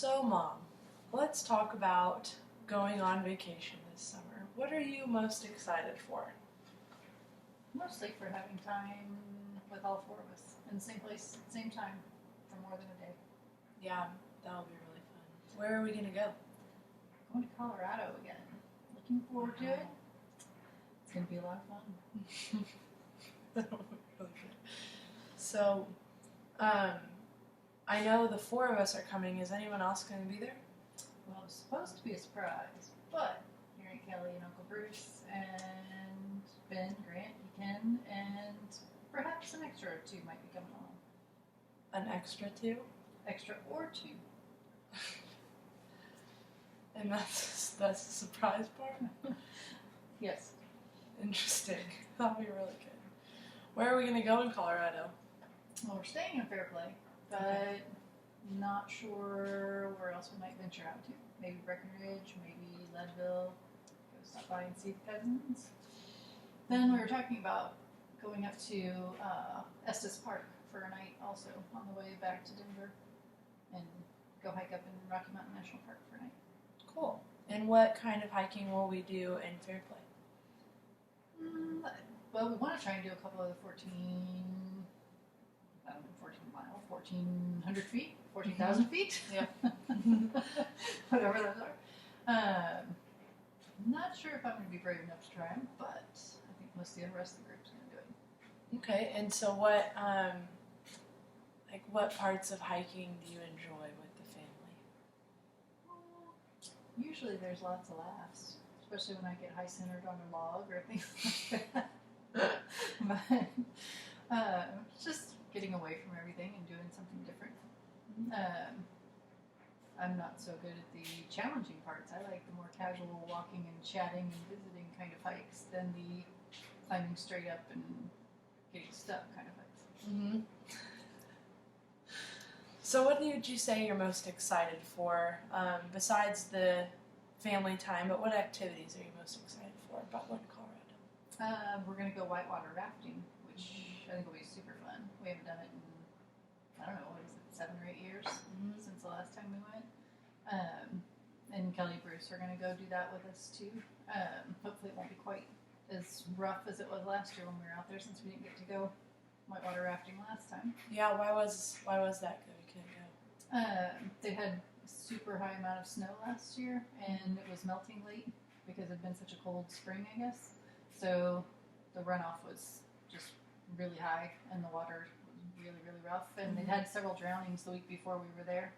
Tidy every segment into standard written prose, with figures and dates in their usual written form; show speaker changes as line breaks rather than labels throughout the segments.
So, Mom, let's talk about going on vacation this summer. What are you most excited for?
Mostly for having time with all four of us in the same place at the same time for more than a day.
Yeah, that'll be really fun. Where are we going to go?
Going to Colorado again. Looking forward to it. It's going to be a lot of fun.
So, I know the four of us are coming. Is anyone else going to be there?
Well, it was supposed to be a surprise, but your Aunt Kelly and Uncle Bruce and Ben, Grant, Ken, and perhaps an extra or two might be coming along.
An extra two?
Extra or two.
And that's the surprise part?
Yes.
Interesting. That'll be really good. Where are we going to go in Colorado?
Well, we're staying in Fairplay, but not sure where else we might venture out to. Maybe Breckenridge, maybe Leadville. Go stop by and see the cousins. Then we were talking about going up to Estes Park for a night also on the way back to Denver and go hike up in Rocky Mountain National Park for a night.
Cool. And what kind of hiking will we do in Fairplay?
Well, we want to try and do a couple of the 1,400 feet, 14,000 feet.
Yeah.
Whatever those are. Not sure if I'm going to be brave enough to try them, but I think most of the rest of the group's going to do it.
Okay, and so what parts of hiking do you enjoy with the family?
Usually there's lots of laughs, especially when I get high-centered on a log or things like that. But just getting away from everything and doing something different. I'm not so good at the challenging parts. I like the more casual walking and chatting and visiting kind of hikes than the climbing straight up and getting stuck kind of hikes.
Mm-hmm. So what would you say you're most excited for, besides the family time, but what activities are you most excited for about going to Colorado?
We're going to go whitewater rafting, which I think will be super fun. We haven't done it in, I don't know, what is it, 7 or 8 years since the last time we went. And Kelly and Bruce are going to go do that with us too. Hopefully it won't be quite as rough as it was last year when we were out there, since we didn't get to go whitewater rafting last time.
Yeah, why was that good? We couldn't go.
They had a super high amount of snow last year, and it was melting late because it had been such a cold spring, I guess. So the runoff was just really high, and the water was really, really rough. And they'd had several drownings the week before we were there.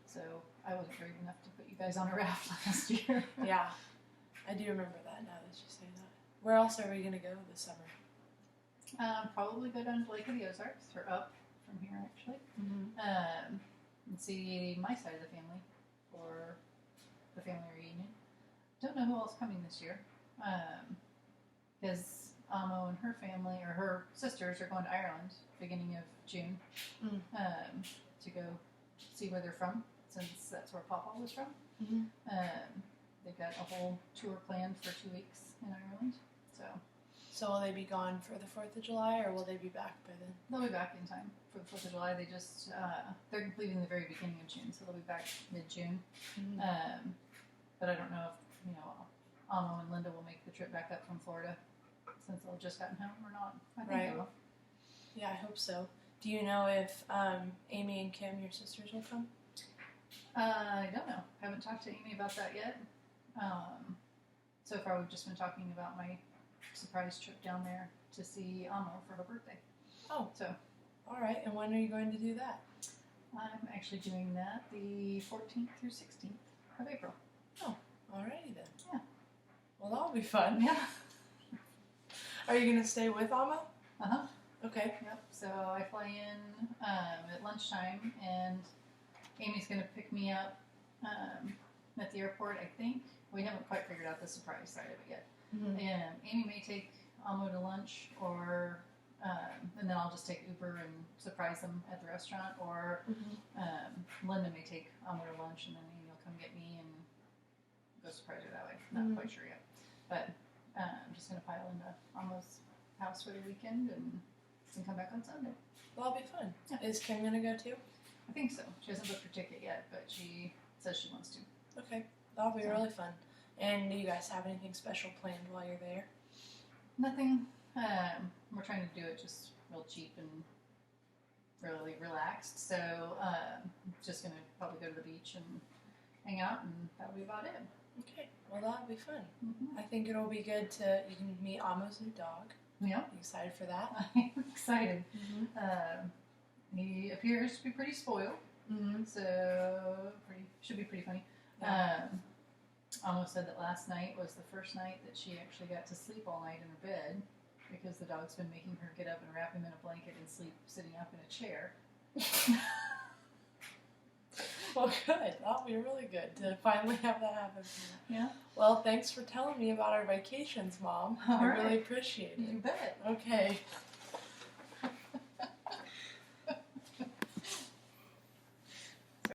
So I wasn't brave enough to put you guys on a raft last year.
Yeah, I do remember that now that you say that. Where else are we going to go this summer?
Probably go down to Lake of the Ozarks, or up from here actually, and see my side of the family for the family reunion. Don't know who else coming this year, because Amo and her family, or her sisters, are going to Ireland beginning of June to go see where they're from, since that's where Papa was from. They've got a whole tour planned for 2 weeks in Ireland.
So will they be gone for the 4th of July, or will they be back by then?
They'll be back in time for the 4th of July. They just, they're leaving the very beginning of June, so they'll be back mid-June. But I don't know if, Amo and Linda will make the trip back up from Florida, since they've just gotten home, or not. I think they will.
Yeah, I hope so. Do you know if Amy and Kim, your sisters, will come?
I don't know. Haven't talked to Amy about that yet. So far, we've just been talking about my surprise trip down there to see Amo for her birthday.
Oh.
So.
All right. And when are you going to do that?
I'm actually doing that the 14th through 16th of April.
Oh, alrighty then.
Yeah.
Well, that'll be fun.
Yeah.
Are you going to stay with Amo?
Uh-huh.
Okay.
Yep. So I fly in at lunchtime, and Amy's going to pick me up at the airport, I think. We haven't quite figured out the surprise side of it yet. And Amy may take Amo to lunch, or and then I'll just take Uber and surprise them at the restaurant, or Linda may take Amo to lunch, and then Amy will come get me and go surprise her that way. Not quite sure yet. But I'm just going to pile into Amo's house for the weekend and come back on Sunday.
Well, that'll be fun.
Yeah.
Is Kim going to go too?
I think so. She hasn't booked her ticket yet, but she says she wants to.
Okay, that'll be really fun. And do you guys have anything special planned while you're there?
Nothing. We're trying to do it just real cheap and really relaxed. So just gonna probably go to the beach and hang out, and that'll be about it.
Okay, well that'll be fun.
Mm-hmm.
I think it'll be good to you can meet Amo's new dog.
Yeah,
You excited for that?
I'm excited.
Mm-hmm.
He appears to be pretty spoiled,
Mm-hmm.
so should be pretty funny.
Yeah.
Almost said that last night was the first night that she actually got to sleep all night in her bed because the dog's been making her get up and wrap him in a blanket and sleep sitting up in a chair.
Well, good. That'll be really good to finally have that happen.
Yeah.
Well, thanks for telling me about our vacations, Mom.
All
I
right.
really appreciate it.
You bet.
Okay.